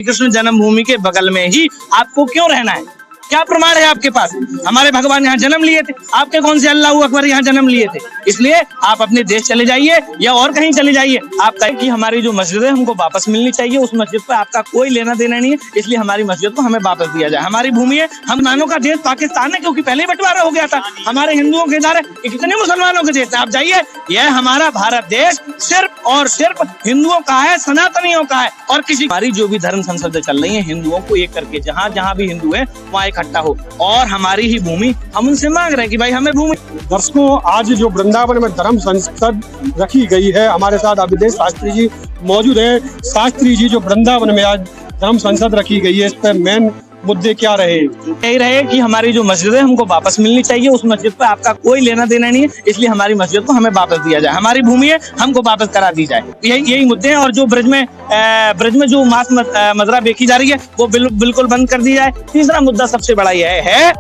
कृष्ण जन्मभूमि के बगल में ही आपको क्यों रहना है? क्या प्रमाण है आपके पास? हमारे भगवान यहाँ जन्म लिए थे, आपके कौन से अल्लाह अकबर यहाँ जन्म लिए थे? इसलिए आप अपने देश चले जाइए या और कहीं चले जाइए। आप कहें कि हमारी जो मस्जिद है हमको वापस मिलनी चाहिए, उस मस्जिद पर आपका कोई लेना देना नहीं है, इसलिए हमारी मस्जिद को हमें वापस दिया जाए। हमारी भूमि है, हम मानों का देश पाकिस्तान है, क्योंकि पहले ही बंटवारा हो गया था। हमारे हिंदुओं के इधर कितने मुसलमानों के देश है, आप जाइए। यह हमारा भारत देश सिर्फ और सिर्फ हिंदुओं का है, सनातनियों का है, और किसी हमारी जो भी धर्म संसद चल रही है हिंदुओं को एक करके जहाँ जहाँ भी हिंदू है वहाँ इकट्ठा हो, और हमारी ही भूमि हम उनसे मांग रहे हैं कि भाई हमें भूमि। दर्शकों, आज जो वृंदावन में धर्म संसद रखी गई है, हमारे साथ अभिदेश शास्त्री जी मौजूद हैं। शास्त्री जी, जो वृंदावन में आज धर्म संसद रखी गई है, इस पर मेन मुद्दे क्या रहे? यही रहे कि हमारी जो मस्जिद है हमको वापस मिलनी चाहिए, उस मस्जिद पर आपका कोई लेना देना नहीं है, इसलिए हमारी मस्जिद को हमें वापस दिया जाए। हमारी भूमि है, हमको वापस करा दी जाए। यही मुद्दे हैं। और जो ब्रज में जो मांस मदिरा बेची जा रही है वो बिल्कुल बंद कर दी जाए। तीसरा मुद्दा सबसे बड़ा यह है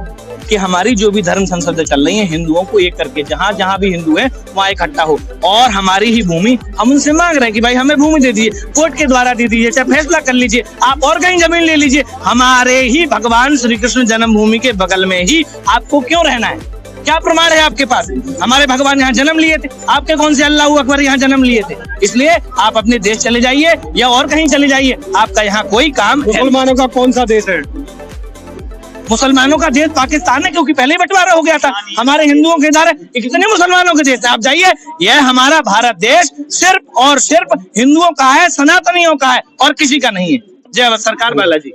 कि हमारी जो भी धर्म संसद चल रही है हिंदुओं को एक करके जहाँ जहाँ भी हिंदू है वहाँ इकट्ठा हो, और हमारी ही भूमि हम उनसे मांग रहे हैं कि भाई हमें भूमि दे दीजिए, कोर्ट के द्वारा दे दीजिए, चाहे फैसला कर लीजिए, आप और कहीं जमीन ले लीजिए। हमारे ही भगवान श्री कृष्ण जन्मभूमि के बगल में ही आपको क्यों रहना है? क्या प्रमाण है आपके पास? हमारे भगवान यहाँ जन्म लिए थे, आपके कौन से अल्लाह अकबर यहाँ जन्म लिए थे? इसलिए आप अपने देश चले जाइए या और कहीं चले जाइए, आपका यहाँ कोई काम। मुसलमानों का कौन सा देश है? मुसलमानों का देश पाकिस्तान है, क्योंकि पहले ही बंटवारा हो गया था। हमारे हिंदुओं के इधर कितने मुसलमानों के देश है, आप जाइए। यह हमारा भारत देश सिर्फ और सिर्फ हिंदुओं का है, सनातनियों का है, और किसी का नहीं है। जय सरकार बालाजी।